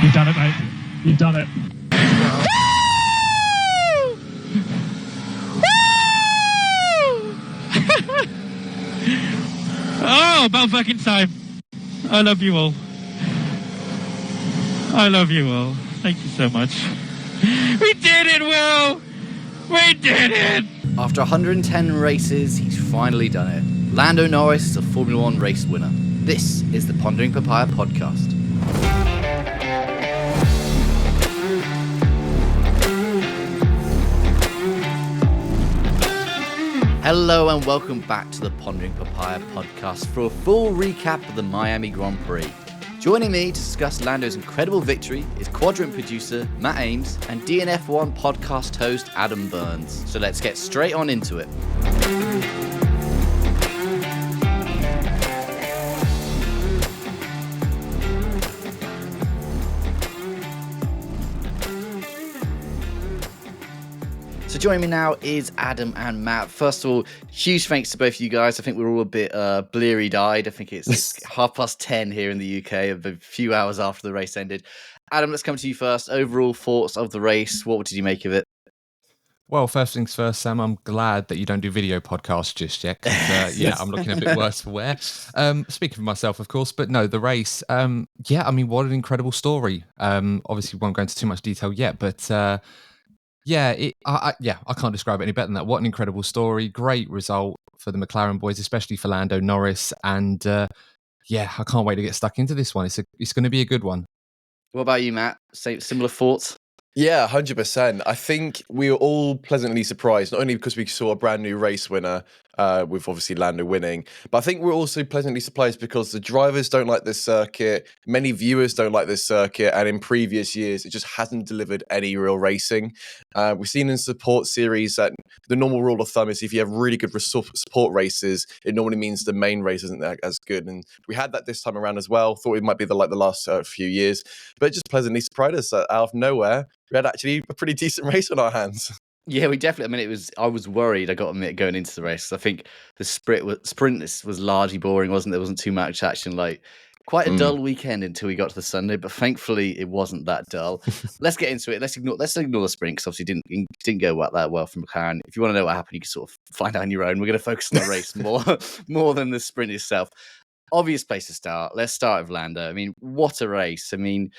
You've done it, mate. You've done it. Oh, about fucking time. I love you all. I love you all. Thank you so much. We did it, Will! We did it! After 110 races, he's finally done it. Lando Norris is a Formula One race winner. This is the Pondering Papaya podcast. Hello and welcome back to the Pondering Papaya podcast for a full recap of the Miami Grand Prix. Joining me to discuss Lando's incredible victory is Quadrant producer Matt Ames and DNF1 podcast host Adam Burns. So let's get straight on into it. So joining me now is Adam and Matt. First of all, huge thanks to both of you guys. I think we're all a bit bleary-eyed. I think it's 10:30 here in the UK, a few hours after the race ended. Adam, let's come to you first. Overall thoughts of the race. What did you make of it? Well, first things first, Sam, I'm glad that you don't do video podcasts just yet. I'm looking a bit worse for wear. Speaking for myself, of course, but no, the race. What an incredible story. Obviously, we won't go into too much detail yet, but I can't describe it any better than that. What an incredible story. Great result for the McLaren boys, especially for Lando Norris. And I can't wait to get stuck into this one. It's going to be a good one. What about you, Matt? Similar thoughts? Yeah, 100%. I think we were all pleasantly surprised, not only because we saw a brand new race winner with obviously Lando winning, but I think we're also pleasantly surprised because the drivers don't like this circuit, many viewers don't like this circuit, and in previous years, it just hasn't delivered any real racing. We've seen in support series that the normal rule of thumb is if you have really good support races, it normally means the main race isn't as good. And we had that this time around as well. Thought it might be the last few years, but it just pleasantly surprised us out of nowhere. We had actually a pretty decent race on our hands. Yeah, we definitely. I mean, I was worried. I got to admit, going into the race, I think the sprint was largely boring, wasn't there? Wasn't too much action. Like quite a dull weekend until we got to the Sunday, but thankfully it wasn't that dull. Let's get into it. Let's ignore the sprint because obviously didn't go that well from McLaren. If you want to know what happened, you can sort of find out on your own. We're going to focus on the race more than the sprint itself. Obvious place to start. Let's start with Lando. I mean, what a race! I mean,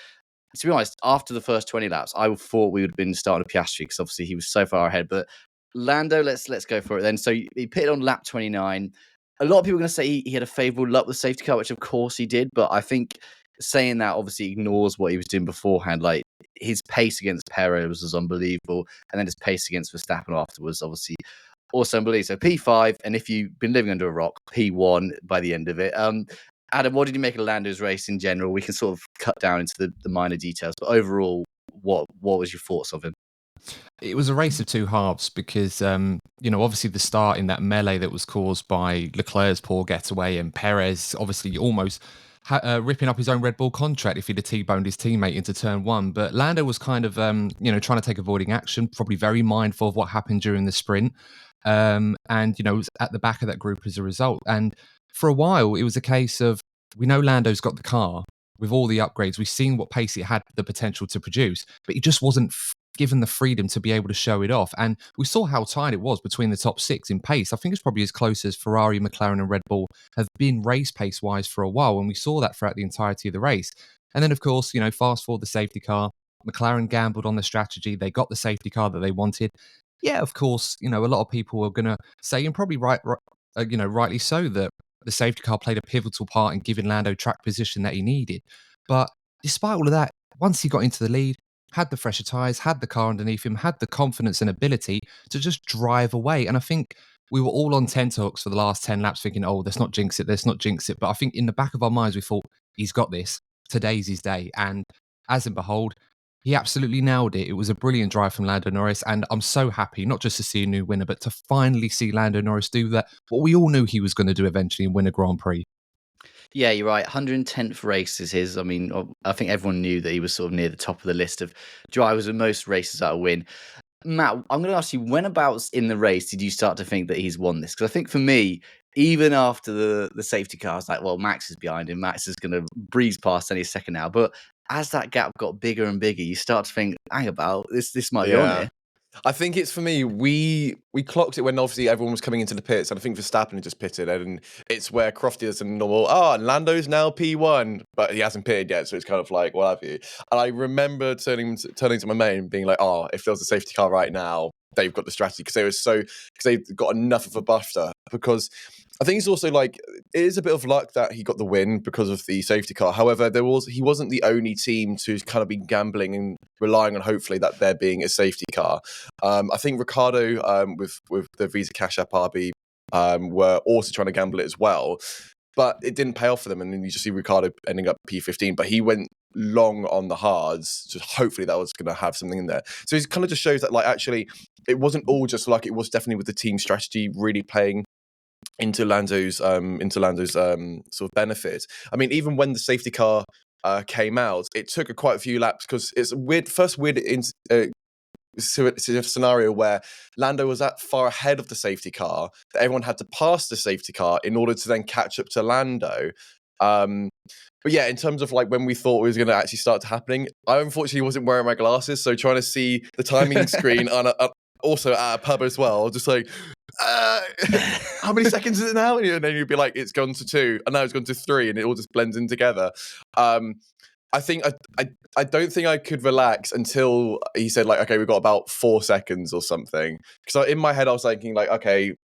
to be honest, after the first 20 laps, I thought we would have been starting with Piastri because obviously he was so far ahead. But Lando, let's go for it then. So he pitted on lap 29. A lot of people are going to say he had a favourable luck with the safety car, which of course he did. But I think saying that obviously ignores what he was doing beforehand. Like his pace against Perez was unbelievable. And then his pace against Verstappen afterwards, obviously also unbelievable. So P5, and if you've been living under a rock, P1 by the end of it. Adam, what did you make of Lando's race in general? We can sort of cut down into the minor details, but overall, what was your thoughts of him? It was a race of two halves because, obviously the start in that melee that was caused by Leclerc's poor getaway and Perez obviously almost ripping up his own Red Bull contract if he'd have T-boned his teammate into turn one. But Lando was kind of, trying to take avoiding action, probably very mindful of what happened during the sprint. Was at the back of that group as a result. And for a while, it was a case of, we know Lando's got the car with all the upgrades. We've seen what pace it had the potential to produce, but he just wasn't given the freedom to be able to show it off. And we saw how tight it was between the top six in pace. I think it's probably as close as Ferrari, McLaren and Red Bull have been race pace-wise for a while, and we saw that throughout the entirety of the race. And then, of course, fast forward the safety car. McLaren gambled on the strategy. They got the safety car that they wanted. Yeah, of course, a lot of people are going to say, and probably rightly so, that the safety car played a pivotal part in giving Lando track position that he needed. But despite all of that, once he got into the lead, had the fresher tyres, had the car underneath him, had the confidence and ability to just drive away. And I think we were all on tenterhooks for the last 10 laps thinking, let's not jinx it. But I think in the back of our minds, we thought, he's got this. Today's his day. And as in behold, he absolutely nailed it. It was a brilliant drive from Lando Norris, and I'm so happy not just to see a new winner, but to finally see Lando Norris do that, what we all knew he was going to do eventually and win a Grand Prix. Yeah, you're right. 110th race is his. I mean, I think everyone knew that he was sort of near the top of the list of drivers with most races at a win. Matt, I'm going to ask you, whenabouts in the race did you start to think that he's won this? Because I think for me, even after the safety car, I was like, well, Max is behind him. Max is going to breeze past any second now. But as that gap got bigger and bigger, you start to think, hang about, this might be on here. I think it's for me, we clocked it when obviously everyone was coming into the pits, and I think Verstappen had just pitted, and it's where Crofty is a normal, and Lando's now P1, but he hasn't pitted yet, so it's kind of like, what have you. And I remember turning to my mate and being like, if there was a safety car right now, they've got the strategy, because they've got enough of a buffer. Because I think it's also like, it is a bit of luck that he got the win because of the safety car. However, he wasn't the only team to kind of be gambling and relying on hopefully that there being a safety car. I think Ricciardo with the Visa Cash App RB were also trying to gamble it as well, but it didn't pay off for them. And then you just see Ricciardo ending up P15, but he went long on the hards, so hopefully that was going to have something in there. So it kind of just shows that, like, actually it wasn't all just luck. It was definitely with the team strategy really playing into Lando's sort of benefit. I mean, even when the safety car came out, it took quite a few laps, because it's a weird scenario where Lando was that far ahead of the safety car that everyone had to pass the safety car in order to then catch up to Lando. But yeah, in terms of like when we thought it was going to actually start happening, I unfortunately wasn't wearing my glasses, so trying to see the timing screen on also at a pub as well, just like, how many seconds is it now? And then you'd be like, it's gone to 2, and now it's gone to 3, and it all just blends in together. I think I don't think I could relax until he said, like, okay, we've got about 4 seconds or something. Because in my head I was thinking, like, okay,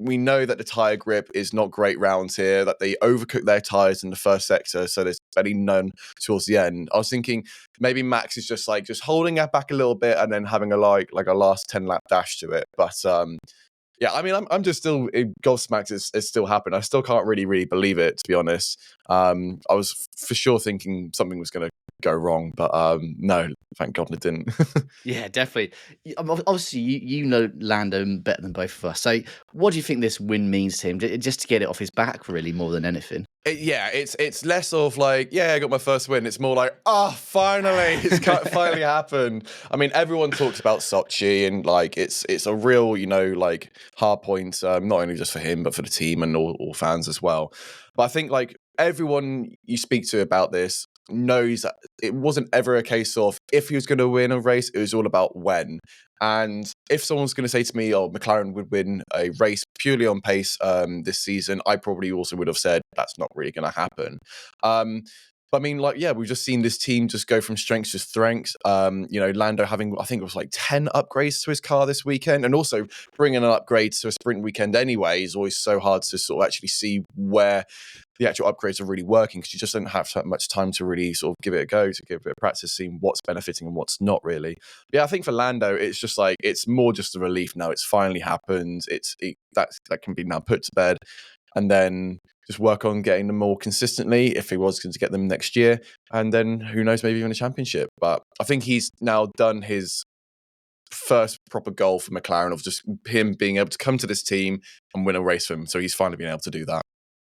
we know that the tyre grip is not great round here, that they overcooked their tyres in the first sector, so there's barely none towards the end. I was thinking maybe Max is just holding it back a little bit and then having a last 10 lap dash to it. But yeah, I mean, I'm just still, Gobsmacked is still happening. I still can't really believe it, to be honest. I was for sure thinking something was going to go wrong, but no, thank God it didn't. Yeah, definitely. Obviously, you know Lando better than both of us. So what do you think this win means to him? Just to get it off his back, really, more than anything? It's less of like, yeah, I got my first win. It's more like, finally, it's finally happened. I mean, everyone talks about Sochi, and like it's a real, like, hard point, not only just for him but for the team and all fans as well. But I think like everyone you speak to about this knows that it wasn't ever a case of if he was going to win a race, it was all about when. And if someone's going to say to me, McLaren would win a race purely on pace this season, I probably also would have said that's not really going to happen. But I mean, like, yeah, we've just seen this team just go from strength to strength. Lando having, I think it was like 10 upgrades to his car this weekend, and also bringing an upgrade to a sprint weekend anyway is always so hard to sort of actually see where the actual upgrades are really working, because you just don't have that much time to really sort of give it a go, to give it a practice, seeing what's benefiting and what's not really. But yeah, I think for Lando, it's just like, it's more just a relief now. It's finally happened. That can be now put to bed, and then just work on getting them more consistently if he was going to get them next year, and then who knows, maybe even a championship. But I think he's now done his first proper goal for McLaren of just him being able to come to this team and win a race for him. So he's finally been able to do that.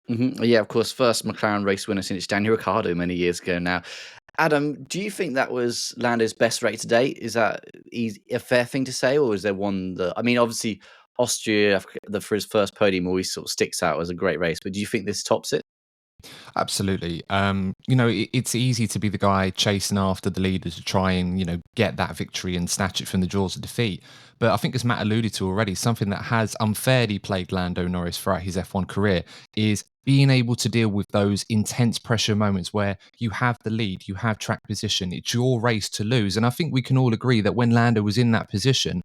Mm-hmm. Yeah, of course, first McLaren race winner since Daniel Ricciardo many years ago now. Adam, do you think that was Lando's best race to date? Is that a fair thing to say, or is there one that, I mean, obviously Austria for his first podium always sort of sticks out as a great race, but do you think this tops it? Absolutely. It's easy to be the guy chasing after the leader to try and, get that victory and snatch it from the jaws of defeat. But I think, as Matt alluded to already, something that has unfairly plagued Lando Norris throughout his F1 career is being able to deal with those intense pressure moments where you have the lead, you have track position, it's your race to lose. And I think we can all agree that when Lando was in that position,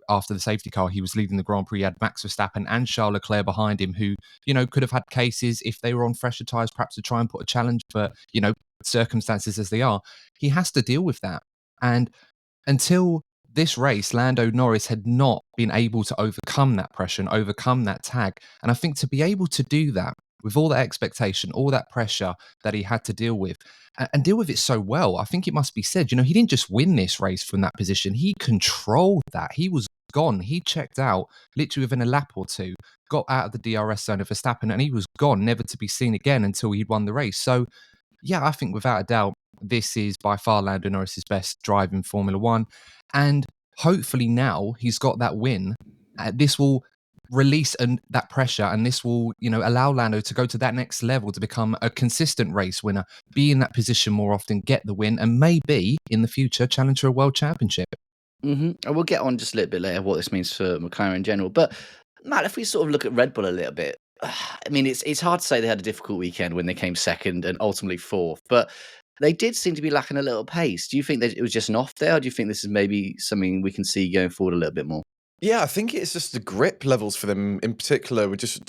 after the safety car, he was leading the Grand Prix. He had Max Verstappen and Charles Leclerc behind him, who, could have had cases if they were on fresher tyres, perhaps to try and put a challenge. But, circumstances as they are, he has to deal with that. And until this race, Lando Norris had not been able to overcome that pressure and overcome that tag. And I think to be able to do that with all that expectation, all that pressure that he had to deal with, and deal with it so well, I think it must be said, he didn't just win this race from that position. He controlled that. He was gone. He checked out literally within a lap or two, got out of the DRS zone of Verstappen, and he was gone, never to be seen again until he'd won the race. So, yeah, I think without a doubt, this is by far Lando Norris's best drive in Formula One. And hopefully now he's got that win. This will release that pressure, and this will, allow Lando to go to that next level to become a consistent race winner, be in that position more often, get the win, and maybe in the future challenge for a world championship. And we'll get on just a little bit later what this means for McLaren in general. But Matt, if we sort of look at Red Bull a little bit, I mean, it's hard to say they had a difficult weekend when they came second and ultimately fourth, but they did seem to be lacking a little pace. Do you think that it was just an off there, or do you think this is maybe something we can see going forward a little bit more? Yeah, I think it's just the grip levels for them in particular were just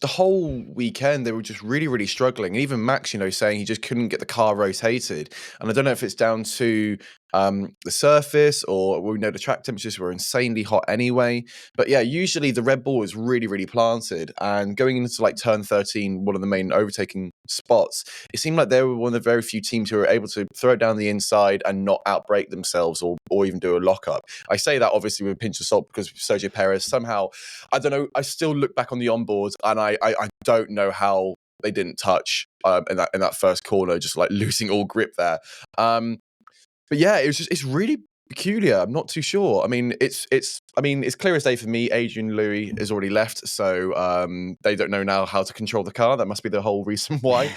the whole weekend they were just really, really struggling. And even Max, saying he just couldn't get the car rotated. And I don't know if it's down to the surface, or we know the track temperatures were insanely hot anyway. But yeah, usually the Red Bull is really, really planted. And going into like turn 13, one of the main overtaking spots, it seemed like they were one of the very few teams who were able to throw it down the inside and not outbrake themselves or even do a lockup. I say that obviously with a pinch of salt because Sergio Perez somehow, I don't know, I still look back on the onboards and I don't know how they didn't touch in that first corner, just like losing all grip there. But yeah, it's really peculiar. I'm not too sure. I mean, it's clear as day for me. Adrian Louis has already left, so they don't know now how to control the car. That must be the whole reason why.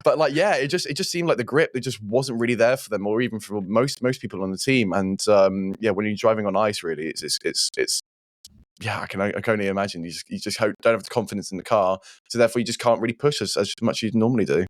But like, yeah, it just seemed like the grip, it just wasn't really there for them, or even for most people on the team. And yeah, when you're driving on ice, really, it's yeah, I can only imagine you just don't have the confidence in the car, so therefore you just can't really push as much as you normally do.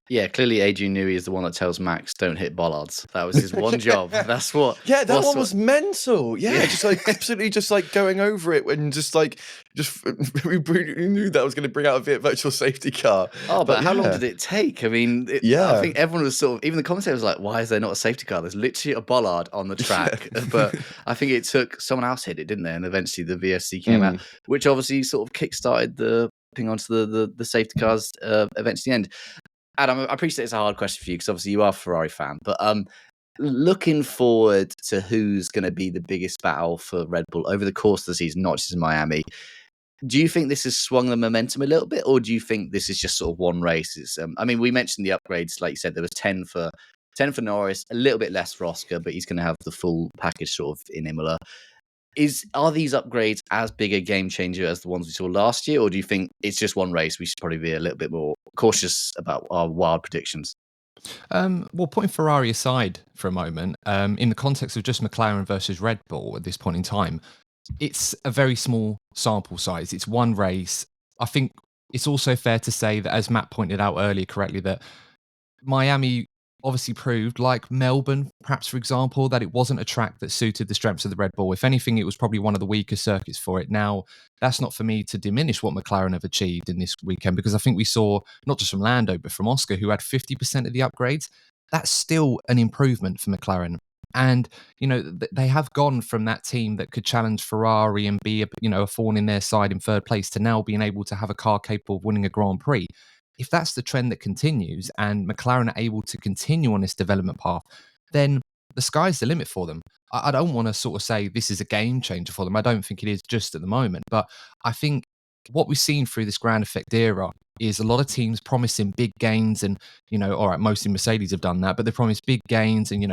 Yeah, clearly Adrian Newey is the one that tells Max don't hit bollards. That was his one job. That's what. Yeah, that one was mental. Yeah, just like absolutely, just like going over it and just we knew that was going to bring out a virtual safety car. Oh, but how long did it take? I mean, yeah, I think everyone was sort of, even the commentator was like, "Why is there not a safety car? There's literally a bollard on the track." But I think it took someone else hit it, didn't they? And eventually the VSC came out, which obviously sort of kickstarted the ping onto the safety cars eventually end. Adam, I appreciate it's a hard question for you because obviously you are a Ferrari fan, but looking forward to who's going to be the biggest battle for Red Bull over the course of the season, not just in Miami, do you think this has swung the momentum a little bit, or do you think this is just sort of one race? I mean, we mentioned the upgrades, like you said, there was 10 for Norris, a little bit less for Oscar, but he's going to have the full package sort of in Imola. Are these upgrades as big a game changer as the ones we saw last year, or do you think it's just one race? We should probably be a little bit more cautious about our wild predictions. Well, putting Ferrari aside for a moment, in the context of just McLaren versus Red Bull at this point in time, it's a very small sample size. It's one race. I think it's also fair to say that, as Matt pointed out earlier correctly, that Miami obviously proved, like Melbourne, perhaps, for example, that it wasn't a track that suited the strengths of the Red Bull. If anything, it was probably one of the weaker circuits for it. Now, that's not for me to diminish what McLaren have achieved in this weekend, because I think we saw, not just from Lando, but from Oscar, who had 50% of the upgrades. That's still an improvement for McLaren. And, they have gone from that team that could challenge Ferrari and be a thorn in their side in third place to now being able to have a car capable of winning a Grand Prix. If that's the trend that continues and McLaren are able to continue on this development path, then the sky's the limit for them. I don't want to sort of say this is a game changer for them. I don't think it is just at the moment. But I think what we've seen through this ground effect era is a lot of teams promising big gains and, all right, mostly Mercedes have done that, but they promise big gains and,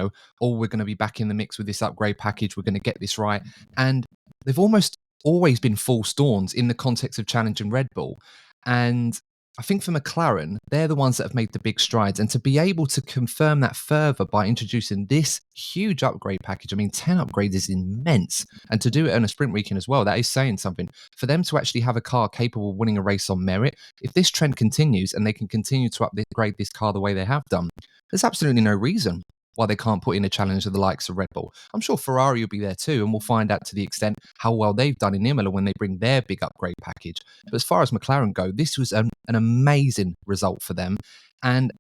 we're going to be back in the mix with this upgrade package. We're going to get this right. And they've almost always been false dawns in the context of challenging Red Bull. And I think for McLaren, they're the ones that have made the big strides. And to be able to confirm that further by introducing this huge upgrade package, I mean, 10 upgrades is immense. And to do it on a sprint weekend as well, that is saying something. For them to actually have a car capable of winning a race on merit, if this trend continues and they can continue to upgrade this car the way they have done, there's absolutely no reason why they can't put in a challenge of the likes of Red Bull. I'm sure Ferrari will be there too, and we'll find out to the extent how well they've done in Imola when they bring their big upgrade package. But as far as McLaren go, this was an amazing result for them. And,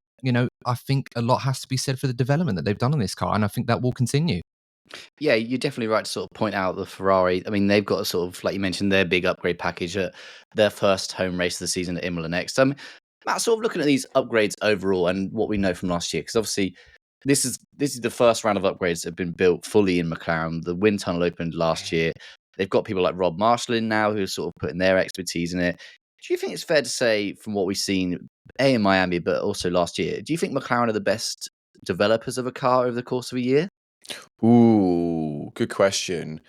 I think a lot has to be said for the development that they've done on this car, and I think that will continue. Yeah, you're definitely right to sort of point out the Ferrari. I mean, they've got a sort of, like you mentioned, their big upgrade package at their first home race of the season at Imola next. Matt, sort of looking at these upgrades overall and what we know from last year, because obviously this is the first round of upgrades that have been built fully in McLaren. The wind tunnel opened last year. They've got people like Rob Marshall in now who are sort of putting their expertise in it. Do you think it's fair to say, from what we've seen, in Miami, but also last year, do you think McLaren are the best developers of a car over the course of a year? Ooh, good question.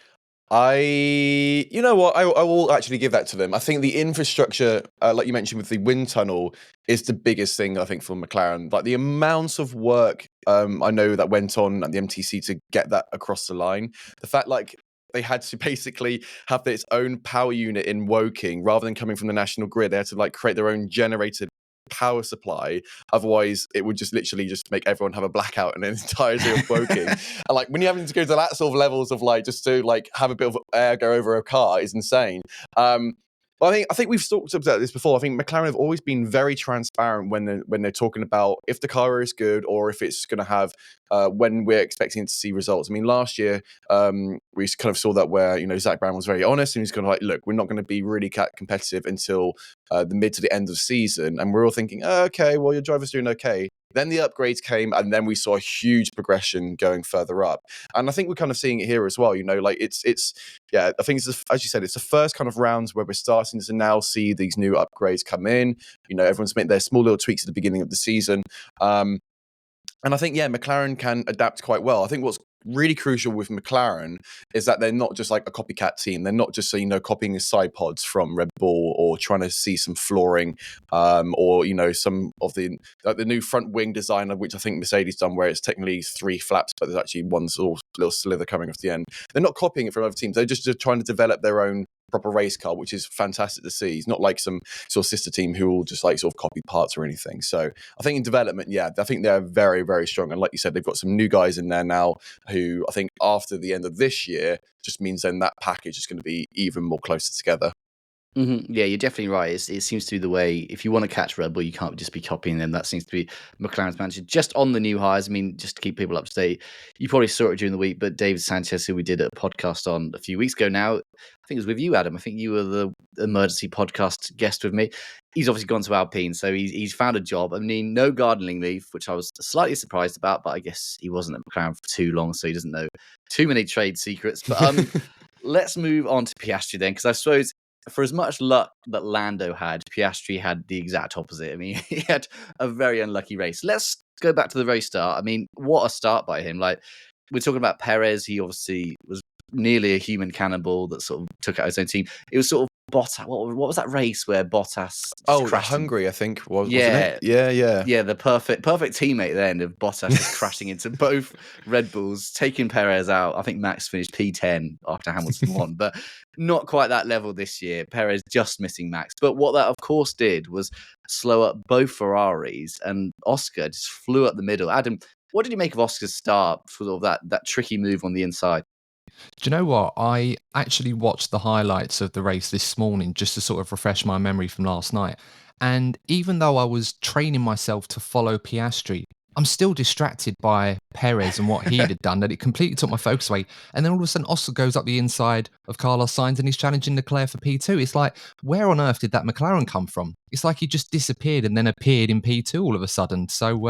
You know what? I will actually give that to them. I think the infrastructure, like you mentioned with the wind tunnel, is the biggest thing I think for McLaren. Like the amounts of work I know that went on at the MTC to get that across the line. The fact like they had to basically have its own power unit in Woking rather than coming from the national grid. They had to like create their own generated power supply. Otherwise, it would just literally just make everyone have a blackout in the entirety of Woking. And like when you're having to go to that sort of levels of like just to like have a bit of air go over a car is insane. But I think we've talked about this before. I think McLaren have always been very transparent when they're talking about if the car is good or if it's going to have when we're expecting to see results. I mean, last year we kind of saw that where Zach Brown was very honest and he's kind of like, look, we're not going to be really competitive until the mid to the end of the season, and we're all thinking, oh, okay, well your driver's doing okay. Then the upgrades came, and then we saw a huge progression going further up. And I think we're kind of seeing it here as well. Like it's yeah. I think it's as you said, it's the first kind of rounds where we're starting to now see these new upgrades come in. Everyone's made their small little tweaks at the beginning of the season. And I think, McLaren can adapt quite well. I think what's really crucial with McLaren is that they're not just like a copycat team. They're not just, copying side pods from Red Bull or trying to see some flooring or, some of the new front wing design, which I think Mercedes done, where it's technically 3 flaps, but there's actually one little slither coming off the end. They're not copying it from other teams. They're just trying to develop their own proper race car, which is fantastic to see. It's not like some sort of sister team who will just like sort of copy parts or anything. So I think in development, I think they're very, very strong. And like you said, they've got some new guys in there now who I think after the end of this year just means then that package is going to be even more closer together. Mm-hmm. Yeah, you're definitely right. It seems to be the way, if you want to catch Red Bull, you can't just be copying them. That seems to be McLaren's mantra. Just on the new hires, I mean, just to keep people up to date, you probably saw it during the week, but David Sanchez, who we did a podcast on a few weeks ago now, I think it was with you, Adam. I think you were the emergency podcast guest with me. He's obviously gone to Alpine, so he's found a job. I mean, no gardening leave, which I was slightly surprised about, but I guess he wasn't at McLaren for too long, so he doesn't know too many trade secrets. But let's move on to Piastri then, because I suppose for as much luck that Lando had, Piastri had the exact opposite. I mean, he had a very unlucky race. Let's go back to the very start. I mean, what a start by him. Like, we're talking about Perez. He obviously was nearly a human cannonball that sort of took out his own team. It was sort of Bottas. What was that race where Bottas crashed? Hungary, I think. Wasn't Yeah. it? Yeah. The perfect teammate then of Bottas just crashing into both Red Bulls, taking Perez out. I think Max finished P10 after Hamilton won, but not quite that level this year. Perez just missing Max. But what that, of course, did was slow up both Ferraris, and Oscar just flew up the middle. Adam, what did you make of Oscar's start for sort of that tricky move on the inside? Do you know what? I actually watched the highlights of the race this morning just to sort of refresh my memory from last night. And even though I was training myself to follow Piastri, I'm still distracted by Perez and what he had done, that it completely took my focus away. And then all of a sudden, Oscar goes up the inside of Carlos Sainz and he's challenging Leclerc for P2. It's like, where on earth did that McLaren come from? It's like he just disappeared and then appeared in P2 all of a sudden. So,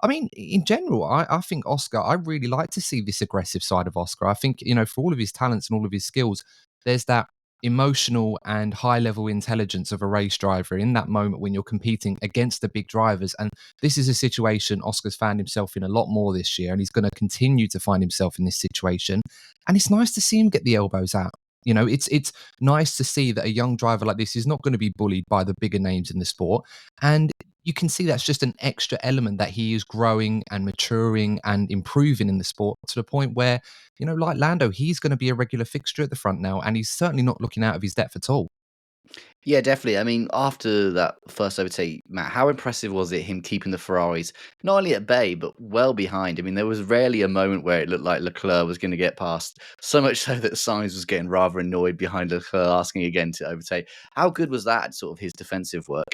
I mean, in general, I think Oscar, I really like to see this aggressive side of Oscar. I think, for all of his talents and all of his skills, there's that emotional and high level intelligence of a race driver in that moment when you're competing against the big drivers. And this is a situation Oscar's found himself in a lot more this year, and he's going to continue to find himself in this situation. And it's nice to see him get the elbows out. It's nice to see that a young driver like this is not going to be bullied by the bigger names in the sport. And you can see that's just an extra element that he is growing and maturing and improving in the sport to the point where, like Lando, he's going to be a regular fixture at the front now, and he's certainly not looking out of his depth at all. Yeah, definitely. I mean, after that first overtake, Matt, how impressive was it him keeping the Ferraris not only at bay, but well behind? I mean, there was rarely a moment where it looked like Leclerc was going to get past, so much so that Sainz was getting rather annoyed behind Leclerc, asking again to overtake. How good was that, sort of his defensive work?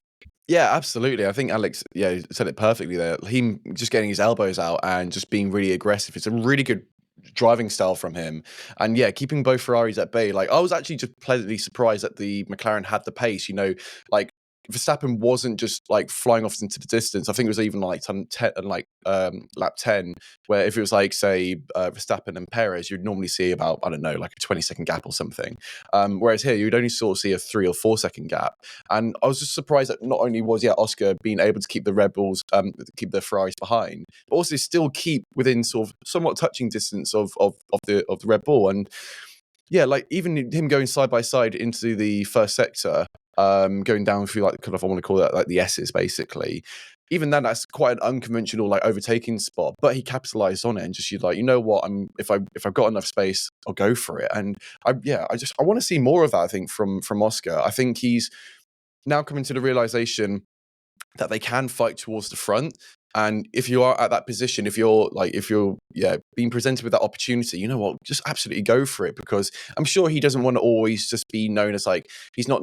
Yeah, absolutely. I think Alex, said it perfectly there. Him just getting his elbows out and just being really aggressive. It's a really good driving style from him. And keeping both Ferraris at bay. Like, I was actually just pleasantly surprised that the McLaren had the pace, like Verstappen wasn't just like flying off into the distance. I think it was even like lap 10, where if it was like, say, Verstappen and Perez, you'd normally see about, I don't know, like a 20-second gap or something. Whereas here, you'd only sort of see a 3 or 4 second gap. And I was just surprised that not only was Oscar being able to keep the Red Bulls, keep the Ferraris behind, but also still keep within sort of somewhat touching distance of the Red Bull. And yeah, like even him going side by side into the first sector, going down through like kind of, I want to call that like the S's basically. Even then, that's quite an unconventional like overtaking spot, but he capitalized on it and just, you're like, you know what, if I've got enough space, I'll go for it. And I want to see more of that. I think from Oscar. I think he's now coming to the realization that they can fight towards the front. And if you are at that position, if you're being presented with that opportunity, you know what, just absolutely go for it, because I'm sure he doesn't want to always just be known as like, he's not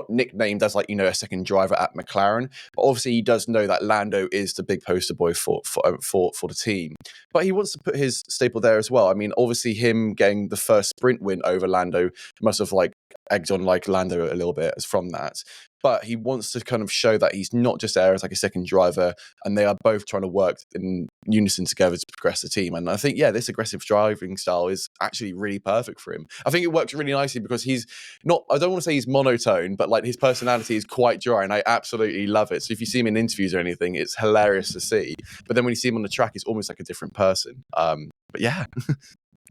nicknamed as like, you know, a second driver at McLaren, but obviously he does know that Lando is the big poster boy for the team. But he wants to put his staple there as well. I mean, obviously him getting the first sprint win over Lando must have like egged on like Lando a little bit as from that. But he wants to kind of show that he's not just there as like a second driver, and they are both trying to work in unison together to progress the team. And I think, yeah, this aggressive driving style is actually really perfect for him. I think it works really nicely because he's not, I don't want to say he's monotone, but like his personality is quite dry, and I absolutely love it. So if you see him in interviews or anything, it's hilarious to see. But then when you see him on the track, it's almost like a different person. But yeah.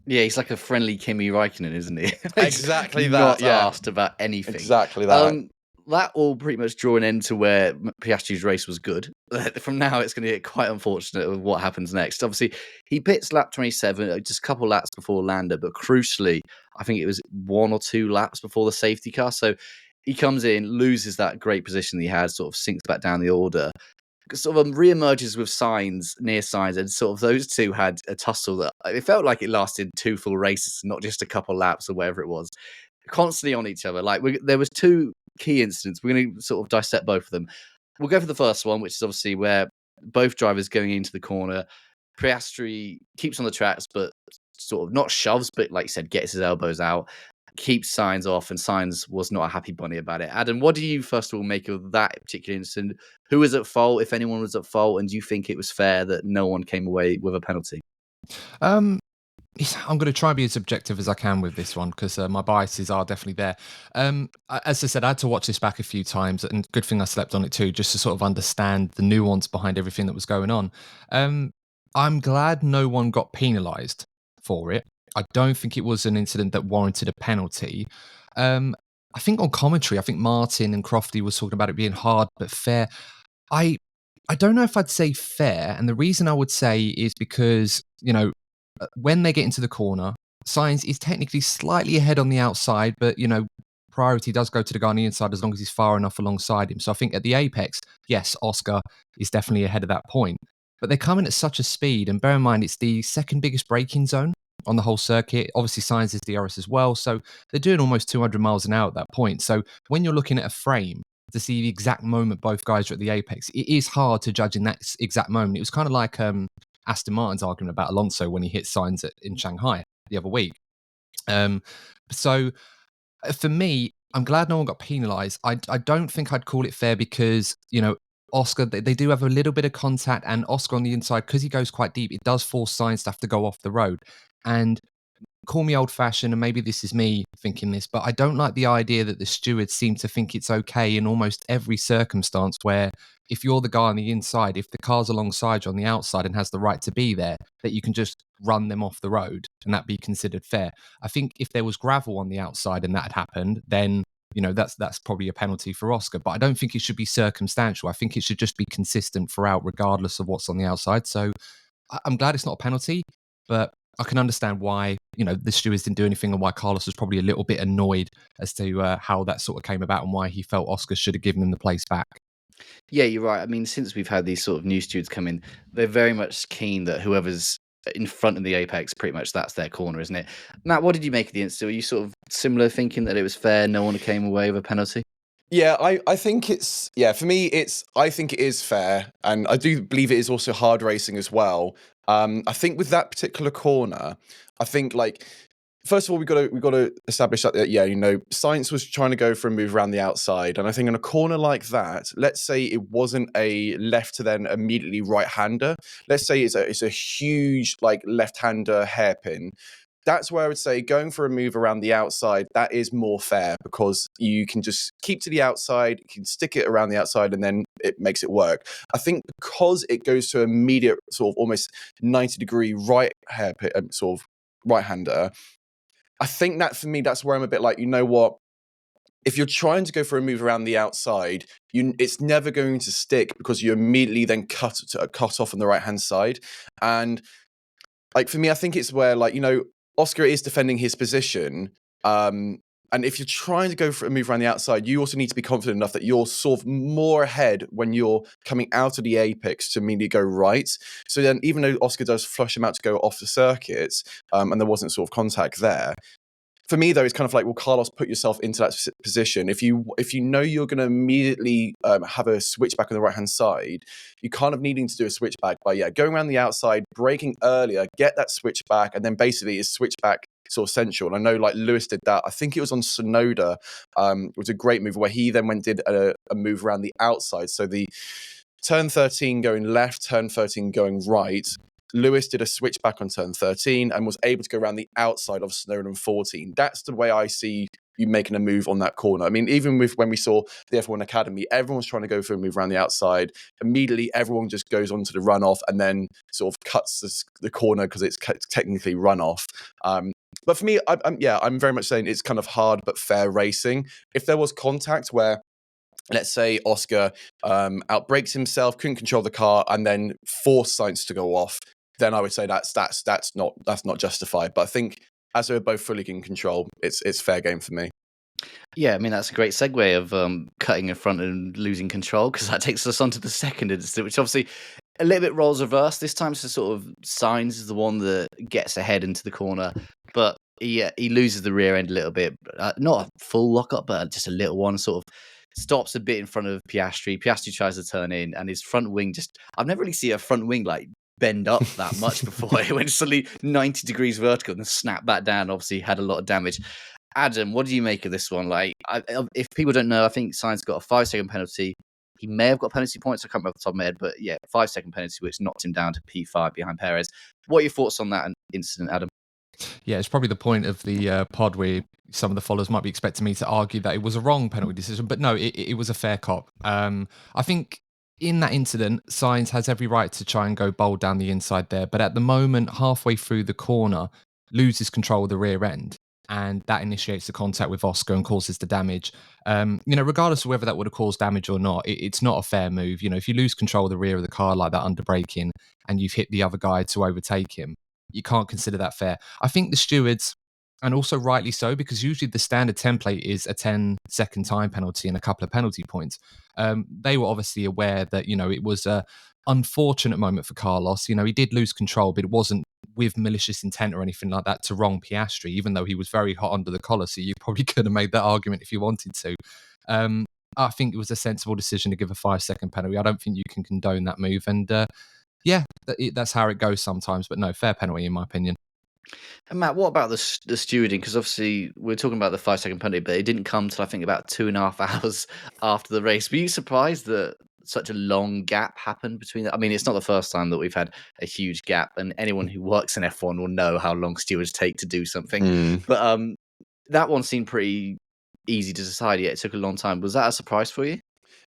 Yeah, he's like a friendly Kimi Räikkönen, isn't he? Exactly that. Not Yeah. asked about anything. Exactly that. That will pretty much draw an end to where Piastri's race was good. From now, it's going to get quite unfortunate with what happens next. Obviously, he pits lap 27, just a couple laps before Lando, but crucially, I think it was 1 or 2 laps before the safety car. So he comes in, loses that great position that he had, sort of sinks back down the order, sort of re-emerges with Sainz, near Sainz, and sort of those two had a tussle that it felt like it lasted 2 full races, not just a couple laps or whatever it was, constantly on each other. Like there was 2 key incidents. We're going to sort of dissect both of them. We'll go for the first one, which is obviously where both drivers going into the corner. Piastri keeps on the tracks, but sort of not shoves, but like you said, gets his elbows out, keeps Sainz off, and Sainz was not a happy bunny about it. Adam, what do you first of all make of that particular incident? Who was at fault, if anyone was at fault, and do you think it was fair that no one came away with a penalty? I'm going to try and be as objective as I can with this one because my biases are definitely there. As I said, I had to watch this back a few times, and good thing I slept on it too, just to sort of understand the nuance behind everything that was going on. I'm glad no one got penalised for it. I don't think it was an incident that warranted a penalty. I think on commentary, I think Martin and Crofty was talking about it being hard but fair. I don't know if I'd say fair, and the reason I would say is because, you know, when they get into the corner, Sainz is technically slightly ahead on the outside, but, you know, priority does go to the guy on the inside as long as he's far enough alongside him. So I think at the apex, yes, Oscar is definitely ahead of that point. But they're coming at such a speed, and bear in mind, it's the second biggest braking zone on the whole circuit. Obviously, Sainz is DRS as well, so they're doing almost 200 miles an hour at that point. So when you're looking at a frame to see the exact moment both guys are at the apex, it is hard to judge in that exact moment. It was kind of like Aston Martin's argument about Alonso when he hit Sainz in Shanghai the other week. So for me, I'm glad no one got penalised. I don't think I'd call it fair because, you know, Oscar, they do have a little bit of contact, and Oscar on the inside, because he goes quite deep, it does force Sainz to have to go off the road. And call me old-fashioned, and maybe this is me thinking this, but I don't like the idea that the stewards seem to think it's okay in almost every circumstance where if you're the guy on the inside, if the car's alongside you on the outside and has the right to be there, that you can just run them off the road and that be considered fair. I think if there was gravel on the outside and that had happened, then, you know, that's probably a penalty for Oscar. But I don't think it should be circumstantial. I think it should just be consistent throughout, regardless of what's on the outside. So I'm glad it's not a penalty, but I can understand why, you know, the stewards didn't do anything and why Carlos was probably a little bit annoyed as to how that sort of came about and why he felt Oscar should have given him the place back. Yeah, you're right. I mean, since we've had these sort of new stewards come in, they're very much keen that whoever's in front of the apex, pretty much that's their corner, isn't it? Matt, what did you make of the incident? Were you sort of similar, thinking that it was fair, no one came away with a penalty? Yeah, I think it's, yeah, for me, I think it is fair. And I do believe it is also hard racing as well. I think with that particular corner, I think like, first of all, we got to establish that, yeah, you know, Sainz was trying to go for a move around the outside. And I think in a corner like that, let's say it wasn't a left to then immediately right-hander. Let's say it's a huge like left-hander hairpin. That's where I would say going for a move around the outside, that is more fair because you can just keep to the outside, you can stick it around the outside, and then it makes it work. I think because it goes to immediate sort of almost 90-degree right hairpin, sort of right-hander, I think that for me, that's where I'm a bit like, you know what? If you're trying to go for a move around the outside, it's never going to stick because you immediately then cut off on the right hand side. And like for me, I think it's where like, you know, Oscar is defending his position. And if you're trying to go for a move around the outside, you also need to be confident enough that you're sort of more ahead when you're coming out of the apex to immediately go right. So then even though Oscar does flush him out to go off the circuits, and there wasn't sort of contact there, for me, though, it's kind of like, well, Carlos, put yourself into that position. If you know you're going to immediately have a switchback on the right-hand side, you kind of needing to do a switchback by, going around the outside, braking earlier, get that switchback, and then basically is switchback sort of central. And I know like Lewis did that. I think it was on Sonoda. It was a great move where he then did a move around the outside. So the turn 13 going left, turn 13 going right. Lewis did a switchback on turn 13 and was able to go around the outside of Snowden 14. That's the way I see you making a move on that corner. I mean, even when we saw the F1 Academy, everyone was trying to go for a move around the outside. Immediately, everyone just goes onto the runoff and then sort of cuts the corner because it's technically runoff. But for me, I'm very much saying it's kind of hard but fair racing. If there was contact where, let's say Oscar outbrakes himself, couldn't control the car, and then forced Sainz to go off, then I would say that's not justified. But I think as they were both fully in control, it's fair game for me. Yeah, I mean, that's a great segue of cutting in front and losing control, because that takes us on to the second incident, which obviously a little bit roles reverse. This time, so sort of Sainz is the one that gets ahead into the corner, but he loses the rear end a little bit. Not a full lockup, but just a little one, sort of stops a bit in front of Piastri. Piastri tries to turn in, and his front wing I've never really seen a front wing like bend up that much before. It went suddenly 90 degrees vertical and then snapped back down. Obviously had a lot of damage. Adam, what do you make of this one? Like, if people don't know, I think Sainz got a 5-second penalty. He may have got penalty points. I can't remember off the top of my head, but 5-second penalty, which knocked him down to P5 behind Perez. What are your thoughts on that incident, Adam? Yeah, it's probably the point of the pod where some of the followers might be expecting me to argue that it was a wrong penalty decision, but no, it was a fair cop. I think in that incident, Sainz has every right to try and go bold down the inside there, but at the moment, halfway through the corner, loses control of the rear end, and that initiates the contact with Oscar and causes the damage. Regardless of whether that would have caused damage or not, it's not a fair move. You know, if you lose control of the rear of the car like that under braking and you've hit the other guy to overtake him, you can't consider that fair. I think the stewards, and also rightly so, because usually the standard template is a 10-second time penalty and a couple of penalty points. They were obviously aware that, it was a unfortunate moment for Carlos. He did lose control, but it wasn't with malicious intent or anything like that to wrong Piastri, even though he was very hot under the collar. So you probably could have made that argument if you wanted to. I think it was a sensible decision to give a 5-second penalty. I don't think you can condone that move. And that's how it goes sometimes. But no, fair penalty in my opinion. And Matt, what about the stewarding? Because obviously we're talking about the 5-second penalty, but it didn't come till I think about 2.5 hours after the race. Were you surprised that such a long gap happened between that? I mean, it's not the first time that we've had a huge gap, and anyone who works in F1 will know how long stewards take to do something. But that one seemed pretty easy to decide, yet it took a long time. Was that a surprise for you?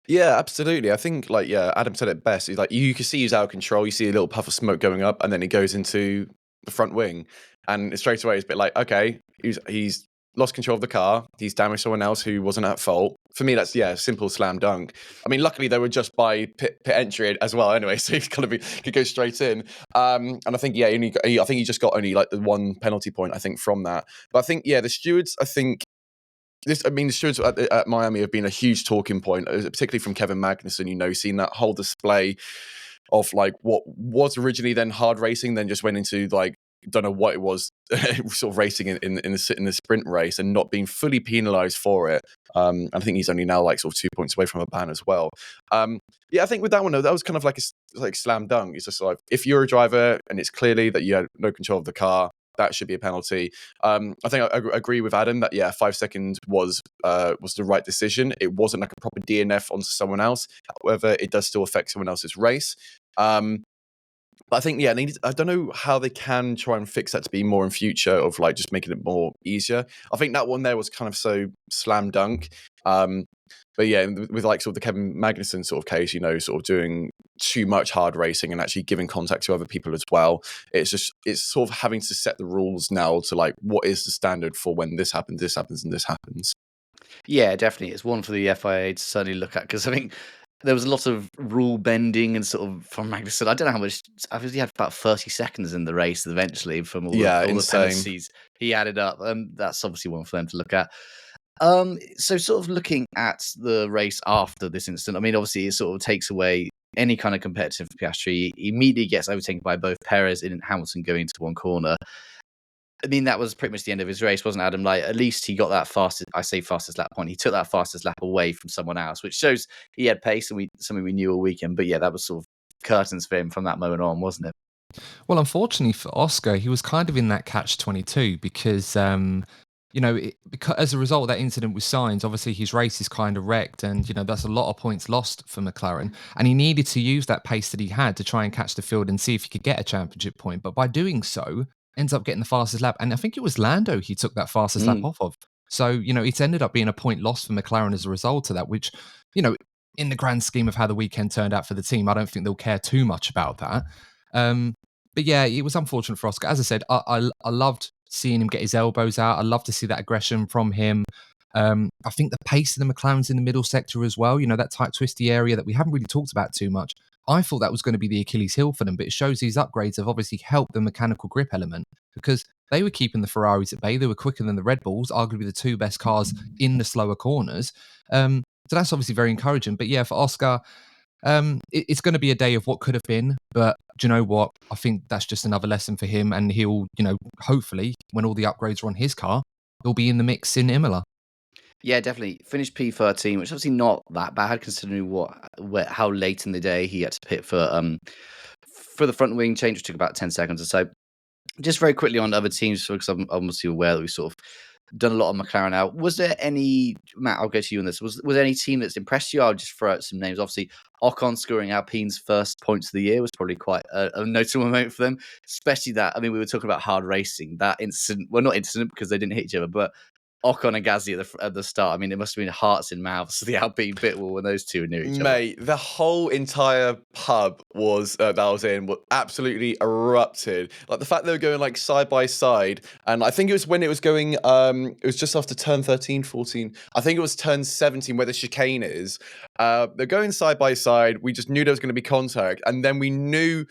Yeah, absolutely. I think, Adam said it best. He's like, you can see he's out of control. You see a little puff of smoke going up, and then he goes into the front wing. And straight away, it's a bit like, okay, he's lost control of the car. He's damaged someone else who wasn't at fault. For me, that's, simple slam dunk. I mean, luckily, they were just by pit entry as well anyway, so he could go straight in. And I think, I think he just got only like the one penalty point, I think, from that. But I think, the stewards, the stewards at Miami have been a huge talking point, particularly from Kevin Magnussen, seen that whole display of like what was originally then hard racing, then just went into like, don't know what it was, sort of racing in the sprint race and not being fully penalised for it. And I think he's only now like sort of 2 points away from a ban as well. I think with that one though, that was kind of like a slam dunk. It's just like, if you're a driver and it's clearly that you had no control of the car, that should be a penalty. I think I agree with Adam that 5 seconds was the right decision. It wasn't like a proper DNF onto someone else. However, it does still affect someone else's race. But I think, I don't know how they can try and fix that to be more in future of like just making it more easier. I think that one there was kind of so slam dunk. But yeah, with like sort of the Kevin Magnussen sort of case, sort of doing too much hard racing and actually giving contact to other people as well. It's sort of having to set the rules now to like, what is the standard for when this happens, and this happens. Yeah, definitely. It's one for the FIA to certainly look at, because I think there was a lot of rule bending and sort of from Magnussen. I don't know how much. I think he had about 30 seconds in the race eventually from all the penalties he added up. That's obviously one for them to look at. So sort of looking at the race after this incident, I mean, obviously it sort of takes away any kind of competitive for Piastri. He immediately gets overtaken by both Perez and Hamilton going into one corner. I mean, that was pretty much the end of his race, wasn't it, Adam? Like, at least he got that fastest lap point. He took that fastest lap away from someone else, which shows he had pace, and something we knew all weekend. But yeah, that was sort of curtains for him from that moment on, wasn't it? Well, unfortunately for Oscar, he was kind of in that catch-22 because, because as a result of that incident with Sainz, obviously his race is kind of wrecked, and that's a lot of points lost for McLaren. And he needed to use that pace that he had to try and catch the field and see if he could get a championship point. But by doing so, ends up getting the fastest lap. And I think it was Lando he took that fastest lap off of. So, it's ended up being a point lost for McLaren as a result of that, which, in the grand scheme of how the weekend turned out for the team, I don't think they'll care too much about that. But yeah, it was unfortunate for Oscar. As I said, I loved seeing him get his elbows out. I love to see that aggression from him. I think the pace of the McLaren's in the middle sector as well, that tight, twisty area that we haven't really talked about too much. I thought that was going to be the Achilles heel for them, but it shows these upgrades have obviously helped the mechanical grip element, because they were keeping the Ferraris at bay. They were quicker than the Red Bulls, arguably the two best cars in the slower corners. So that's obviously very encouraging. But yeah, for Oscar, it's going to be a day of what could have been, but do you know what? I think that's just another lesson for him, and he'll, hopefully, when all the upgrades are on his car, he'll be in the mix in Imola. Yeah, definitely. Finished P13, which is obviously not that bad considering how late in the day he had to pit for the front wing change, which took about 10 seconds or so. Just very quickly on other teams, because I'm obviously aware that we've sort of done a lot of McLaren out. Was there any, Matt, I'll go to you on this. Was there any team that's impressed you? I'll just throw out some names. Obviously, Ocon scoring Alpine's first points of the year was probably quite a notable moment for them, especially that. I mean, we were talking about hard racing. That incident, well, not incident because they didn't hit each other, but Ocon and Gasly at the start. I mean, it must have been hearts in mouths to the Alpine pit wall when those two were near each other. Mate, the whole entire pub was that I was in was absolutely erupted. Like the fact they were going like side by side, and I think it was when it was going. It was just after turn 13, 14. I think it was turn 17 where the chicane is. They're going side by side. We just knew there was going to be contact, and then we knew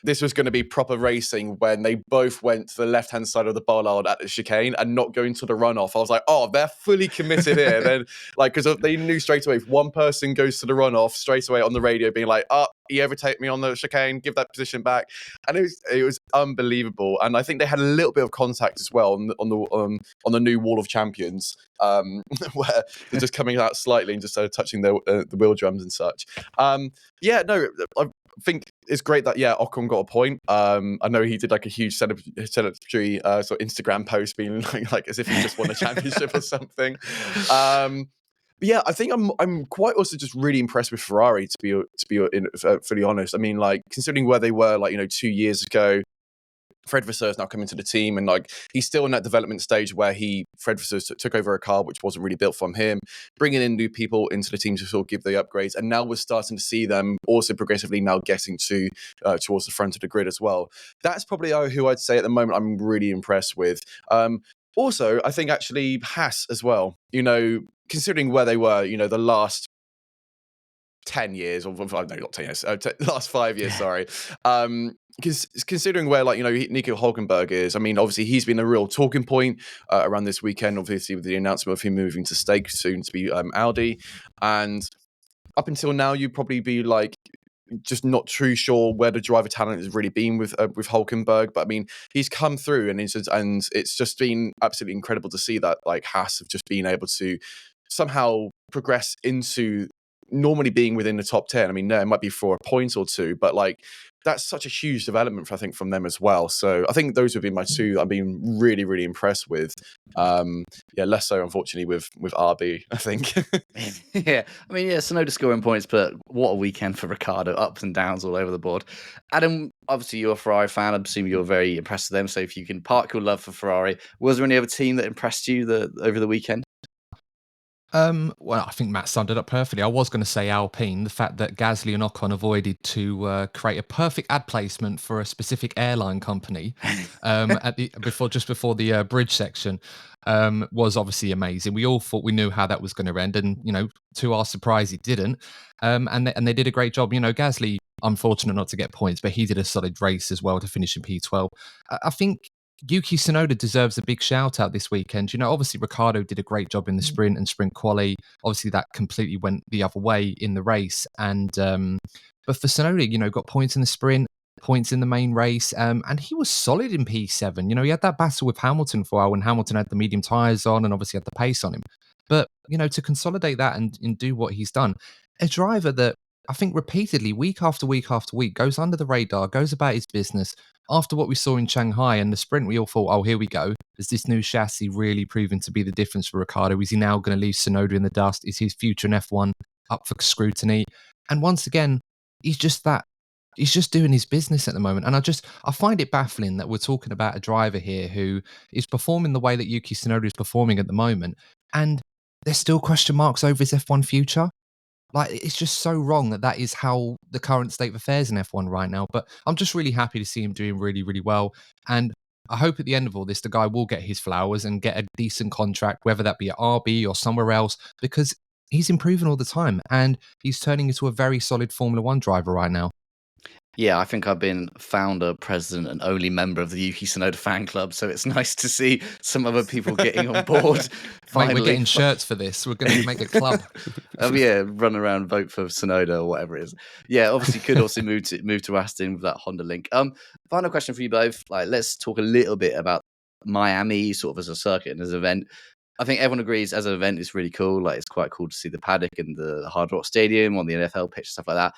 this was going to be proper racing when they both went to the left-hand side of the bollard at the chicane and not going to the runoff. I was like, oh, they're fully committed here. Then, like, because they knew straight away if one person goes to the runoff, straight away on the radio being like, oh, he overtake me on the chicane, give that position back. And it was unbelievable. And I think they had a little bit of contact as well on the new Wall of Champions, where they're just coming out slightly and just touching the wheel drums and such. I think it's great that Ocon got a point. I know he did like a huge celebratory sort of Instagram post, being like as if he just won a championship or something. Yeah, I think I'm quite also just really impressed with Ferrari to be fully honest. I mean, like considering where they were 2 years ago. Fred Vasseur is now coming to the team, and like he's still in that development stage where Fred Vasseur took over a car which wasn't really built from him, bringing in new people into the team to sort of give the upgrades, and now we're starting to see them also progressively now getting towards the front of the grid as well. That's probably who I'd say at the moment I'm really impressed with. Also, I think actually Haas as well. Considering where they were, the last 10 years, or no, not 10 years, last 5 years, sorry. Because considering where Nico Hülkenberg is, I mean, obviously he's been a real talking point around this weekend, obviously with the announcement of him moving to Stake soon to be Audi. And up until now, you'd probably be like just not too sure where the driver talent has really been with Hülkenberg, but I mean he's come through and it's just been absolutely incredible to see that like Haas have just been able to somehow progress into normally being within the top 10. I mean, no, it might be for a point or two, but like that's such a huge development, from them as well. So I think those would be my two I've been really, really impressed with. Less so, unfortunately, with RB, I think. Yeah, I mean, Tsunoda scoring points, but what a weekend for Ricciardo, ups and downs all over the board. Adam, obviously you're a Ferrari fan. I assume you're very impressed with them. So if you can park your love for Ferrari, was there any other team that impressed you over the weekend? Well, I think Matt summed it up perfectly. I was going to say Alpine, the fact that Gasly and Ocon avoided to create a perfect ad placement for a specific airline company just before the bridge section was obviously amazing. We all thought we knew how that was going to end, and to our surprise, it didn't. And they did a great job. Gasly, unfortunate not to get points, but he did a solid race as well to finish in P12. I think Yuki Tsunoda deserves a big shout out this weekend. Obviously Ricciardo did a great job in the sprint and sprint quali. Obviously that completely went the other way in the race. And but for Tsunoda, got points in the sprint, points in the main race, and he was solid in P7. He had that battle with Hamilton for a while when Hamilton had the medium tyres on and obviously had the pace on him. But to consolidate that and do what he's done, a driver that I think repeatedly, week after week after week, goes under the radar, goes about his business. After what we saw in Shanghai and the sprint, we all thought, oh, here we go. Is this new chassis really proving to be the difference for Ricciardo? Is he now going to leave Tsunoda in the dust? Is his future in F1 up for scrutiny? And once again, he's just doing his business at the moment. And I find it baffling that we're talking about a driver here who is performing the way that Yuki Tsunoda is performing at the moment. And there's still question marks over his F1 future. Like, it's just so wrong that is how the current state of affairs in F1 right now. But I'm just really happy to see him doing really, really well. And I hope at the end of all this, the guy will get his flowers and get a decent contract, whether that be at RB or somewhere else, because he's improving all the time and he's turning into a very solid Formula One driver right now. Yeah, I think I've been founder, president, and only member of the Yuki Tsunoda fan club, so it's nice to see some other people getting on board. Finally, we're getting shirts for this. We're going to make a club. Yeah, run around, vote for Tsunoda or whatever it is. Yeah, obviously could also move to Aston with that Honda link. Final question for you both. Let's talk a little bit about Miami, sort of as a circuit and as an event. I think everyone agrees as an event, it's really cool. It's quite cool to see the paddock and the Hard Rock Stadium on the NFL pitch, stuff like that.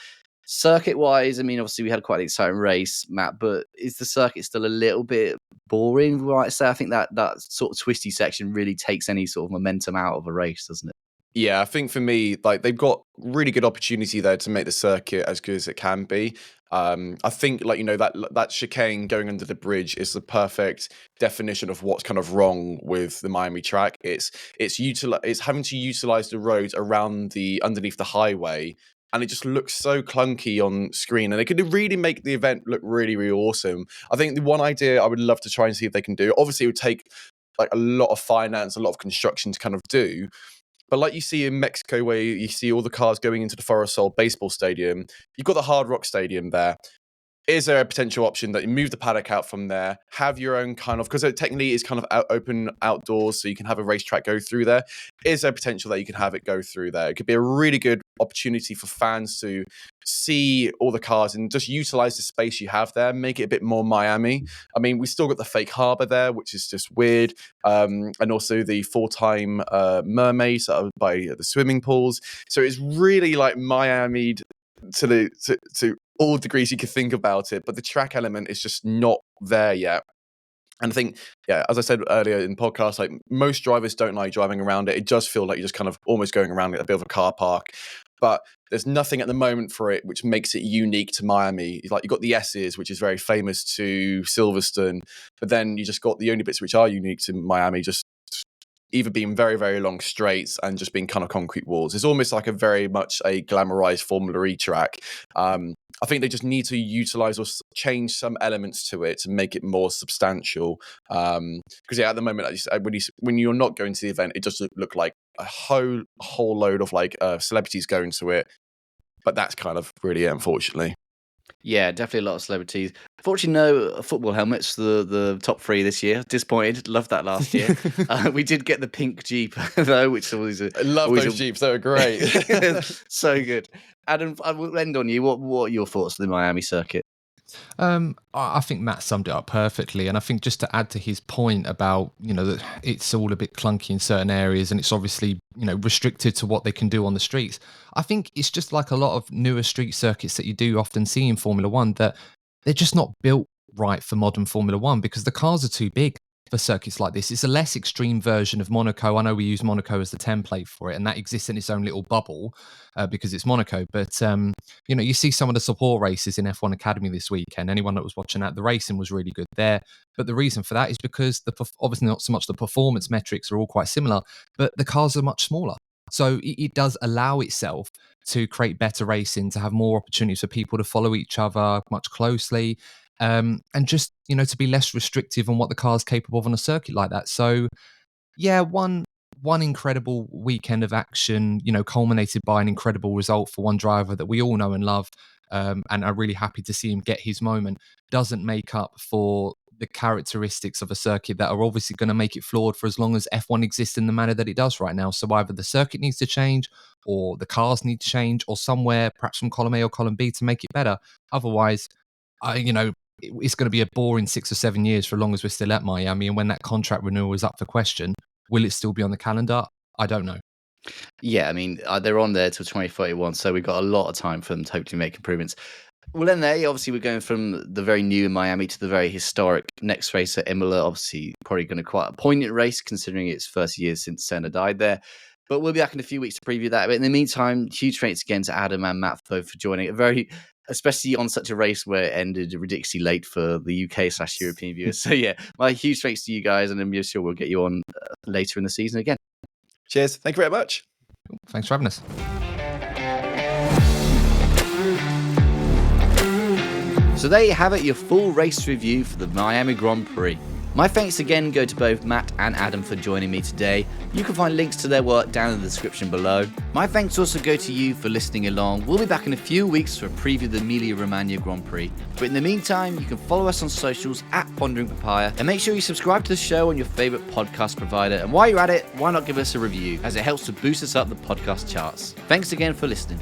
Circuit-wise, obviously we had quite an exciting race, Matt, but is the circuit still a little bit boring, we might say? I think that sort of twisty section really takes any sort of momentum out of a race, doesn't it? Yeah, I think for me, they've got really good opportunity there to make the circuit as good as it can be. I think that chicane going under the bridge is the perfect definition of what's kind of wrong with the Miami track. It's having to utilize the roads around underneath the highway. And it just looks so clunky on screen. And it could really make the event look really, really awesome. I think the one idea I would love to try and see if they can do, obviously it would take a lot of finance, a lot of construction to kind of do. But like you see in Mexico, where you see all the cars going into the Forest baseball stadium, you've got the Hard Rock Stadium there. Is there a potential option that you move the paddock out from there, have your own kind of, because it technically is kind of open outdoors, so you can have a racetrack go through there. Is there potential that you can have it go through there? It could be a really good opportunity for fans to see all the cars and just utilize the space you have there, make it a bit more Miami. We still got the fake harbor there, which is just weird. And also the full-time mermaids by the swimming pools. So it's really like Miami to all degrees you could think about it, but the track element is just not there yet. And I think, yeah, as I said earlier in the podcast, most drivers don't like driving around it. It does feel like you're just kind of almost going around it, a bit of a car park. But there's nothing at the moment for it which makes it unique to Miami. You've got the S's, which is very famous to Silverstone, but then you just got the only bits which are unique to Miami, just either being very, very long straights and just being kind of concrete walls. It's almost like a very much a glamorized Formula E track. I think they just need to utilize or change some elements to it to make it more substantial. Because at the moment, when you're not going to the event, it just look like a whole load of celebrities going to it. But that's kind of really it, unfortunately. Yeah, definitely a lot of celebrities. Fortunately, no football helmets, the top three this year. Disappointed. Loved that last year. We did get the pink Jeep, though, which always... I love those Jeeps. They were great. So good. Adam, I will end on you. What are your thoughts on the Miami circuit? I think Matt summed it up perfectly, and I think just to add to his point about that it's all a bit clunky in certain areas, and it's obviously restricted to what they can do on the streets. I think it's just like a lot of newer street circuits that you do often see in Formula One, that they're just not built right for modern Formula One because the cars are too big for circuits like this. It's a less extreme version of Monaco. I know we use Monaco as the template for it, and that exists in its own little bubble because it's Monaco. But you see some of the support races in F1 Academy this weekend. Anyone that was watching that, the racing was really good there. But the reason for that is because obviously not so much the performance metrics are all quite similar, but the cars are much smaller. So it does allow itself to create better racing, to have more opportunities for people to follow each other much closely, and just, to be less restrictive on what the car's capable of on a circuit like that. So yeah, one incredible weekend of action, culminated by an incredible result for one driver that we all know and love, and are really happy to see him get his moment, doesn't make up for the characteristics of a circuit that are obviously going to make it flawed for as long as F1 exists in the manner that it does right now. So either the circuit needs to change, or the cars need to change, or somewhere, perhaps from column A or column B, to make it better. Otherwise, it's going to be a boring 6 or 7 years for as long as we're still at Miami. And when that contract renewal is up for question, will it still be on the calendar? I don't know. Yeah, I mean, they're on there till 2031, so we've got a lot of time for them to hopefully make improvements. Well, then there, obviously, we're going from the very new in Miami to the very historic next race at Imola. Obviously, probably going to quite a poignant race considering it's 30 years since Senna died there. But we'll be back in a few weeks to preview that. But in the meantime, huge thanks again to Adam and Matt both for joining. Especially on such a race where it ended ridiculously late for the UK/European viewers. So yeah, my huge thanks to you guys, and I'm sure we'll get you on later in the season again. Cheers. Thank you very much. Thanks for having us. So there you have it, your full race review for the Miami Grand Prix. My thanks again go to both Matt and Adam for joining me today. You can find links to their work down in the description below. My thanks also go to you for listening along. We'll be back in a few weeks for a preview of the Emilia-Romagna Grand Prix. But in the meantime, you can follow us on socials at Pondering Papaya, and make sure you subscribe to the show on your favourite podcast provider. And while you're at it, why not give us a review, as it helps to boost us up the podcast charts. Thanks again for listening.